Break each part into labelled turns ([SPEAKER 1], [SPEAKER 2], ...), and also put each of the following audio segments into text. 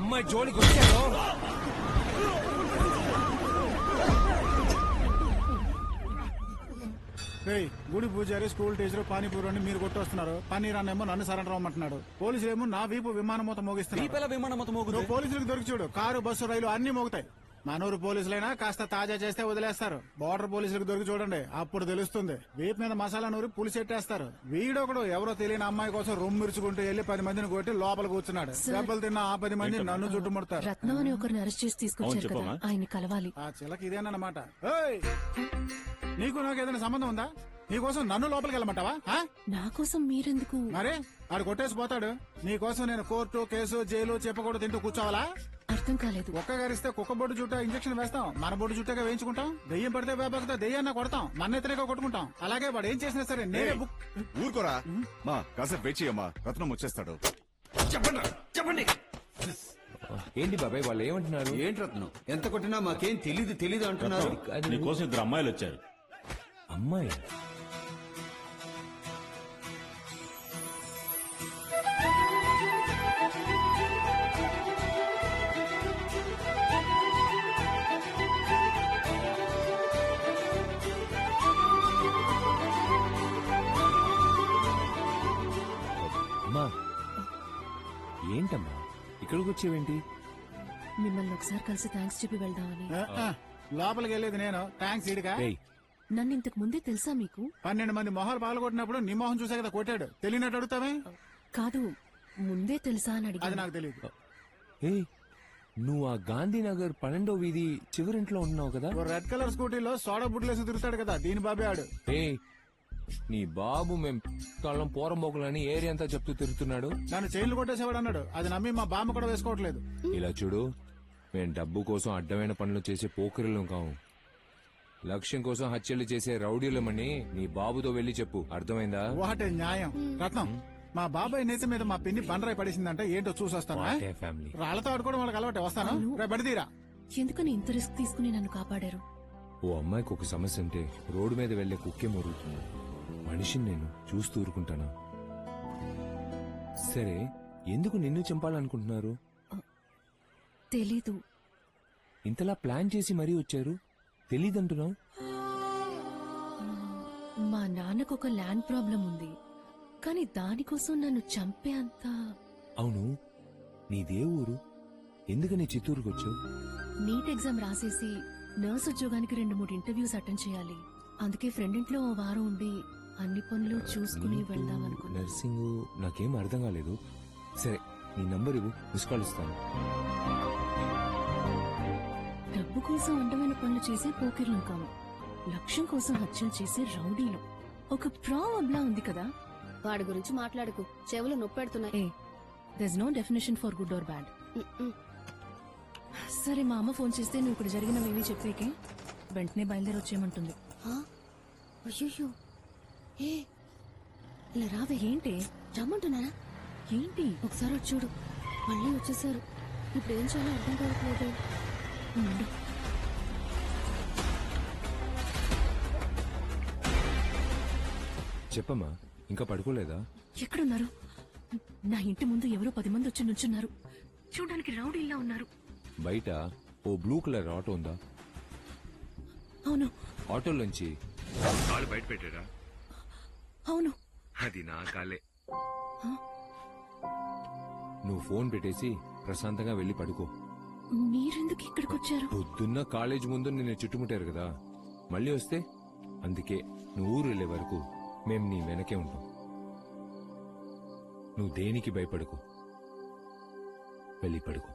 [SPEAKER 1] అమ్మాయి జోలికి వచ్చాను.
[SPEAKER 2] గుడి పూజారి, స్కూల్ టీచర్, పానీపూరి అని మీరు కొట్టొస్తున్నారు. పన్నీర్ అన్నేమో నన్ను సరెండర్ అవ్వమంటున్నాడు. పోలీసులు ఏమో నా వీపు విమానం మొత్తం మోగిస్తున్నారు.
[SPEAKER 1] విమానం మొత్తం
[SPEAKER 2] నువ్వు పోలీసులకు దొరికి చూడు, కారు, బస్సు, రైలు అన్ని మోగుతాయి. మనూరు పోలీసులైనా కాస్త తాజా చేస్తే వదిలేస్తారు. బోర్డర్ పోలీసులకు దొరికి చూడండి, అప్పుడు తెలుస్తుంది. వీపు మీద మసాలా నూరి పులిసెట్టేస్తారు. వీడొకడు ఎవరో తెలియని అమ్మాయి కోసం రొమ్మిరుచుకుంటూ వెళ్లి 10 మందిని కొట్టి లోపల కూర్చున్నాడు. దెబ్బలు తిన్న ఆ 10 మంది నన్ను చుట్టుముడతారు.
[SPEAKER 3] రత్నం అని ఒకరిని అరెస్ట్ చేసి తీసుకొచ్చారు కదా, ఆయన కలవాలి.
[SPEAKER 2] ఆ చిలక ఇదేనమాట. నీకు నాకు ఏదైనా సంబంధం ఉందా? నీకోసం నన్ను లోపలికి వెళ్ళమంటావా?
[SPEAKER 3] నా కోసం మీరెందుకు?
[SPEAKER 2] మరే ఆడు కొట్టేసి పోతాడు. నీకోసం నేను కోర్టు, కేసు, జైలు చెప్పకూడదు తింటూ కూర్చోవాలా?
[SPEAKER 3] అర్థం కాలేదు.
[SPEAKER 2] ఒక్క గారిస్తే కుక్క బొడ్డు చుట్టూ ఇంజక్షన్ వేస్తాం, మన బొడ్డు చుట్టగా వేయించుకుంటాం. దెయ్యం పడితే వేపకతో దెయ్యాన్న కొడతాం, మన ఎత్తనేగా కొట్టుకుంటాం. అలాగే వాడు ఏం చేసినా సరే నేనే
[SPEAKER 4] ఊరుకోరా మా కాసేపు వెయిట్ చేయమ్మా, రత్నం వచ్చేస్తాడు.
[SPEAKER 1] చెప్పండి. ఏంటి బాబాయ్ వాళ్ళు ఏమంటున్నారు?
[SPEAKER 5] ఏంటి రత్నం, ఎంత కొట్టినా మాకేం తెలీదు అంటున్నారు.
[SPEAKER 4] నీకోసం 2 అమ్మాయిలు వచ్చారు.
[SPEAKER 1] అమ్మాయి అమ్మా, ఏంటమ్మా ఇక్కడికి వచ్చేవేంటి?
[SPEAKER 3] మిమ్మల్ని ఒకసారి కలిసి థ్యాంక్స్ చెప్పి వెళ్దామని.
[SPEAKER 2] లోపలికి వెళ్ళేది నేను, థ్యాంక్స్ ఇడిగా.
[SPEAKER 3] నన్ను ఇంతకు ముందే తెలుసా మీకు?
[SPEAKER 2] 12 మంది మొహాలు పాల్గొట్టినప్పుడు నీ మొహం చూసా కదా కొట్టాడు. తెలియనట్టు అడుగుతావే?
[SPEAKER 3] కాదు, ముందే తెలుసా అని
[SPEAKER 2] అది
[SPEAKER 3] అడిగాను.
[SPEAKER 2] నాకు తెలియదు.
[SPEAKER 1] నువ్వు ఆ గాంధీనగర్ 12వ వీధి చివరింట్లో ఉన్నావు కదా?
[SPEAKER 2] రెడ్ కలర్ స్కూటీలో సోడా బుడ్లేసి తిరుగుతాడు కదా, దీని బాబే ఆడు.
[SPEAKER 1] నీ బాబు మేం కళ్ళం పోరంబోకులని ఏరియా అంతా చెప్తూ తిరుగుతున్నాడు.
[SPEAKER 2] నన్ను చైన్లు కొట్టేసేవాడు అన్నాడు. అది నమ్మి మా బామ్మ కూడా వేసుకోవట్లేదు.
[SPEAKER 1] ఇలా చూడు, మేం డబ్బు కోసం అడ్డమైన పనులు చేసే పోకరిలం కావు. లక్ష్యం కోసం హత్యలు చేసే రౌడీలమని నీ బాబుతో వెళ్లి చెప్పు, అర్థమైందా?
[SPEAKER 2] వాటే న్యాయం. రత్నం, మా బాబాయ్ నేత మీద మా పిన్ని బండరాయి పడేసిందంటే ఏంటో చూసొస్తాను.
[SPEAKER 1] ఫ్యామిలీ
[SPEAKER 2] రాళ్లతో ఆడుకోవడం వాళ్ళకి అలవాటే. వస్తాను, రేపు బడితీరా.
[SPEAKER 3] ఎందుకని ఇంత రిస్క్ తీసుకుని నన్ను కాపాడారు?
[SPEAKER 1] ఓ అమ్మాయికి ఒక సమస్య ఉంటే రోడ్డు మీద వెళ్లే కుక్కే మొరుగుతుంది. మనిషిని నేను చూస్తూ ఊరుకుంటానా? సరే, ఎందుకు నిన్ను చంపాలనుకుంటున్నారు?
[SPEAKER 3] తెలీదు.
[SPEAKER 1] ఇంతలా ప్లాన్ చేసి మరీ వచ్చారు, తెలీదంటున్నావు?
[SPEAKER 3] మా నాన్నకు ఒక ల్యాండ్ ప్రాబ్లం ఉంది, కానీ దానికోసం నన్ను చంపే అంత.
[SPEAKER 1] అవును, నీదే ఊరు? ఎందుకని చిత్తూరుకు వచ్చావు?
[SPEAKER 3] నీట్ ఎగ్జామ్ రాసేసి నర్స్ ఉద్యోగానికి 2-3 ఇంటర్వ్యూస్ అటెండ్ చేయాలి. అందుకే ఫ్రెండ్ ఇంట్లో ఓ వారం ఉండి అన్ని పనులు చూసుకుని వెళ్దాం అనుకున్నా.
[SPEAKER 1] నర్సింగ్ నాకేం అర్థం కాలేదు. సరే, నీ నంబర్ ఇవ్వు, మిస్ కాల్ ఇస్తాను.
[SPEAKER 3] డబ్బు కోసం అందమైన పనులు చేసే పోకిర్లు కాము, లక్ష్యం కోసం హత్యలు చేసే రౌడీలు. ఒక ప్రాబ్లం ఉంది కదా.
[SPEAKER 6] వాడి గురించి మాట్లాడుకు, చెవులు నొప్పెడుతున్నాయి.
[SPEAKER 3] there's no definition for good or bad. సరే, మా అమ్మ ఫోన్ చేస్తే నువ్వు ఇక్కడ జరిగినవేవి చెప్పేకే వెంటనే బయలుదేరి వచ్చేయమంటుంది.
[SPEAKER 6] అయ్యో, ఏ ఇలా రావే.
[SPEAKER 3] ఏంటి
[SPEAKER 6] రమ్మంటున్నారా?
[SPEAKER 3] ఏంటి?
[SPEAKER 6] ఒకసారి వచ్చి చూడు. మళ్ళీ వచ్చేసారు. ఇప్పుడు ఏం చేయాలో అర్థం కావట్లేదు.
[SPEAKER 3] ఉండు.
[SPEAKER 1] చెప్పమ్మా, ఇంకా పడుకోలేదా?
[SPEAKER 3] ఎక్కడున్నారు? నా ఇంటి ముందు ఎవరో 10 మంది వచ్చి నుంచున్నారు. చూడడానికి రౌడీల్లా ఉన్నారు.
[SPEAKER 1] బయట ఓ బ్లూ కలర్ ఆటో ఉందా?
[SPEAKER 3] అవును.
[SPEAKER 1] ఆటోలోంచి కాలు బయట పెట్టారా?
[SPEAKER 3] అవును.
[SPEAKER 1] అది నా కాలే. నువ్వు ఫోన్ పెట్టేసి ప్రశాంతంగా వెళ్లి పడుకో.
[SPEAKER 3] మీరెందుకు ఇక్కడికి వచ్చారు?
[SPEAKER 1] పొద్దున్న కాలేజ్ ముందు నిన్ను చుట్టుముట్టారు కదా, మళ్ళీ వస్తే అందుకే నువ్వు ఊరు వెళ్లే వరకు మేం నీ వెనకే ఉంటాం. నువ్వు దేనికి భయపడకు, వెళ్ళి పడుకో.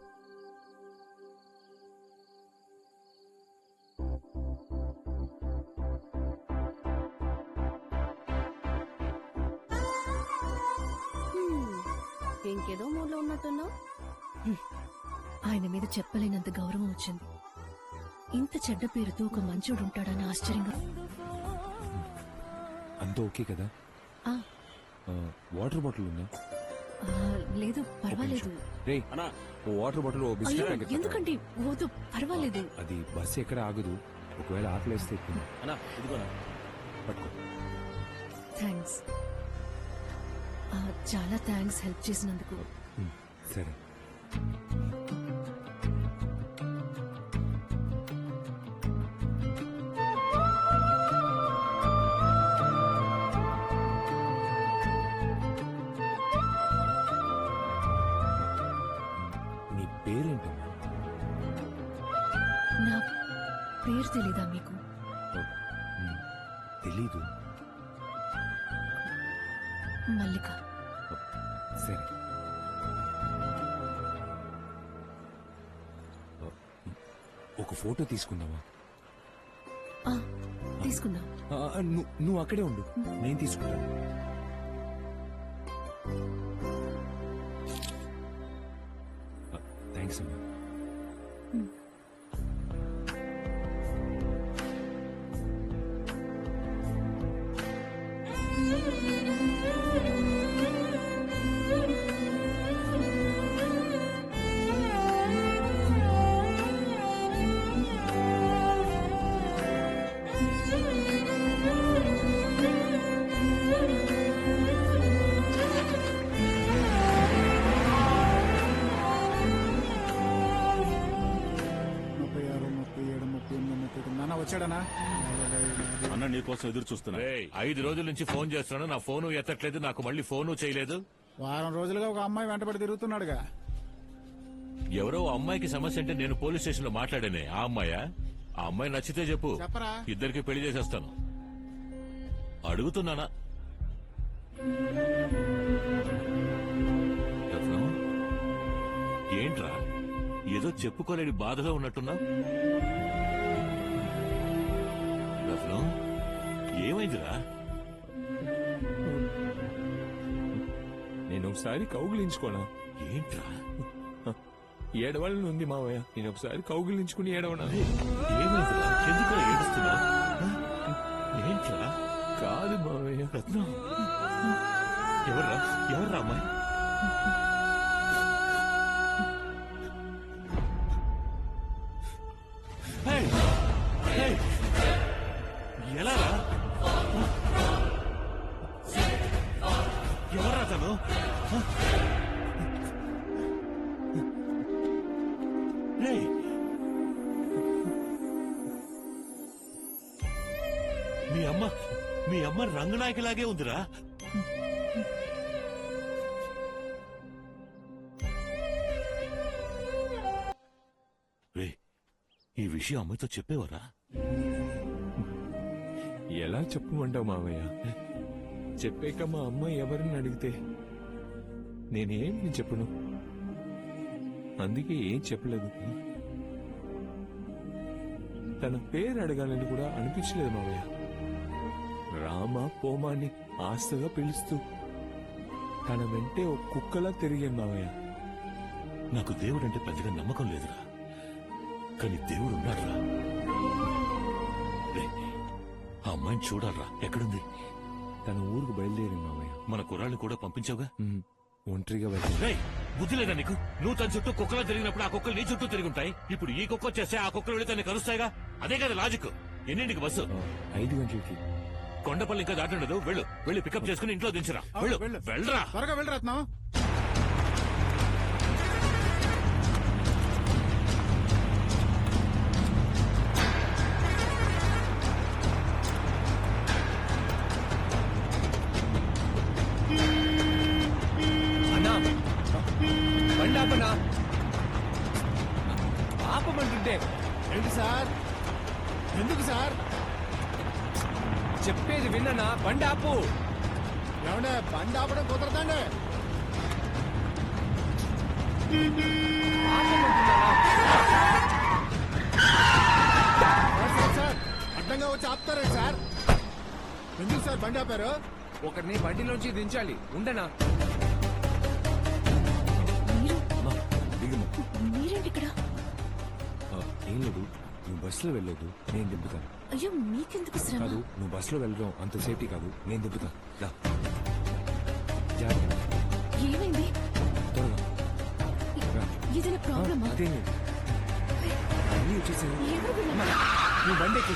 [SPEAKER 6] ఇంకేదో మూడ్లో ఉన్నట్టున్నావు.
[SPEAKER 3] ఆయన మీద చెప్పలేనంత గౌరవం వచ్చింది. ఇంత చెడ్డ పేరుతో ఒక మంచోడు ఉంటాడని ఆశ్చర్యంగా.
[SPEAKER 1] అంతా ఓకే కదా? వాటర్ బాటిల్ ఉందా?
[SPEAKER 3] లేదు, పర్వాలేదు.
[SPEAKER 1] రే, ఓ వాటర్ బాటిల్, ఓ బిస్కెట్ ప్యాకెట్.
[SPEAKER 3] ఎందుకండి? వద్దు, పర్వాలేదు.
[SPEAKER 1] అది బస్సు ఎక్కడ ఆగదు, ఒకవేళ ఆకలేస్తే పట్టుకో.
[SPEAKER 3] థ్యాంక్స్, చాలా థ్యాంక్స్ హెల్ప్ చేసినందుకు.
[SPEAKER 1] సరే, నీ పేరేంటమ్మా?
[SPEAKER 3] నా పేరు తెలీదా మీకు?
[SPEAKER 1] తెలీదు.
[SPEAKER 3] మల్లిక.
[SPEAKER 1] సరే. ఒక ఫోటో తీసుకుందామా?
[SPEAKER 3] ఆ, తీసుకుందాం.
[SPEAKER 1] నువ్వు అక్కడే ఉండు, నేను తీసుకుంటాను. థ్యాంక్స్ అమ్మా.
[SPEAKER 2] వచ్చాడనా?
[SPEAKER 4] అన్న నీకోసం ఎదురు చూస్తున్నా.
[SPEAKER 7] 5 రోజుల నుంచి ఫోన్ చేస్తున్నాను, నా ఫోను ఎత్తట్లేదు, నాకు మళ్ళీ ఫోను చేయలేదు.
[SPEAKER 2] వారం రోజులుగా ఒక అమ్మాయి వెంటబడి తిరుగుతున్నాడుగా.
[SPEAKER 7] ఎవరో ఓ అమ్మాయికి సమస్య అంటే నేను పోలీస్ స్టేషన్ లో మాట్లాడానే. ఆ అమ్మాయా? ఆ అమ్మాయి నచ్చితే చెప్పు,
[SPEAKER 2] చెప్పరా?
[SPEAKER 7] ఇద్దరికి పెళ్లి చేసేస్తాను. అడుగుతున్నానా? రత్నం, ఏంట్రా ఏదో చెప్పుకోలేని బాధలో ఉన్నట్టున్నా? రత్నం, ఏమైందిరా?
[SPEAKER 1] నేను ఒకసారి కౌగిలించుకోనా?
[SPEAKER 7] ఏంట్రా?
[SPEAKER 1] ఏడవాళ్ళని ఉంది మావయ్య, నేను ఒకసారి కౌగిలించుకుని ఏడవనా?
[SPEAKER 7] ఏమైందిరా? ఎందుకు ఏడుస్తున్నా? ఏంట్రా?
[SPEAKER 1] కాదు మావయ్య.
[SPEAKER 7] రత్నం, ఎవర్రా అమ్మాయి? హేయ్! హేయ్! ఎలారా? ఎవర్రా తను? రేయ్! మీ అమ్మ రంగనాయకిలాగే ఉందిరా. రే, ఈ విషయం అమ్మాయితో చెప్పేవరా?
[SPEAKER 1] ఎలా చెప్పమంటావు మావయ్య? చెప్పాక మా అమ్మ ఎవరిని అడిగితే నేనేం చెప్పను. అందుకే ఏం చెప్పలేదు. తన పేరు అడగాలని కూడా అనిపించలేదు మావయ్య. రామ పోమాని ఆస్తగా పిలుస్తూ తన వెంటే ఒక కుక్కలా తిరిగాను మావయ్య.
[SPEAKER 7] నాకు దేవుడంటే పెద్దగా నమ్మకం లేదురా, కానీ దేవుడు ఉన్నాడురా. రే, ఆ అమ్మాయిని చూడాలరా. ఎక్కడుంది?
[SPEAKER 1] తన ఊరుకు బయలుదేరింది మావయ్య.
[SPEAKER 7] మన కుర్రాళ్ళు కూడా పంపించావుగా?
[SPEAKER 1] ఒంటరిగా వెళ్ళి.
[SPEAKER 7] రేయ్, బుద్ధి లేదా నీకు? నువ్వు తన చుట్టూ కుక్కలా తిరిగినప్పుడు ఆ కుక్కలు నీ చుట్టూ తిరుగుంటాయి. ఇప్పుడు ఈ కుక్క వచ్చేస్తే ఆ కుక్కలు వెళ్ళి తనని కలుస్తాయిగా. అదే కదా లాజిక్. ఎన్నింటికి బస్సు?
[SPEAKER 1] 5 గంటలకి.
[SPEAKER 7] కొండపల్లి ఇంకా దాటుండదు. వెళ్ళి పికప్ చేసుకుని ఇంట్లో దించరా. వెళ్ళు,
[SPEAKER 2] వెళ్ళు.
[SPEAKER 7] వెళ్ళరా.
[SPEAKER 2] త్వరగా వెళ్ళి రత్నం.
[SPEAKER 1] అన్నా, బండి ఆపనా? ఆపమంటుంటే.
[SPEAKER 2] ఏంటి సార్? ఎందుకు సార్?
[SPEAKER 1] చెప్పేది విన్ననా? బండి ఆపు.
[SPEAKER 2] ఏమండే, బండి ఆపడం కుదరదండి. సార్, అడ్డంగా వచ్చి ఆపుతారే సార్? ఎందుకు సార్ బండి ఆపారు?
[SPEAKER 1] ఒకరిని బండిలోంచి దించాలి. ఉండనా?
[SPEAKER 3] మీరు
[SPEAKER 1] దిగుమా.
[SPEAKER 3] మీరేంటి ఇక్కడ?
[SPEAKER 1] ఏం లేదు, నువ్వు బస్సులో వెళ్ళొద్దు, నేను దింపుతాను.
[SPEAKER 3] అయ్యో, మీకెందుకు శ్రమ?
[SPEAKER 1] కాదు, నువ్వు బస్సులో వెళ్ళడం అంత సేఫ్టీ కాదు, నేను దింపుతాను. రా, జాగ్రత్త.
[SPEAKER 3] ఏమైంది?
[SPEAKER 1] త్వరగా రా.
[SPEAKER 3] ఏదైనా ప్రాబ్లమా?
[SPEAKER 1] అదేం లేదు, అన్నీ వచ్చేసాయి.
[SPEAKER 3] ఎవరు వీళ్ళ-
[SPEAKER 1] నువ్వు బండి ఎక్కు.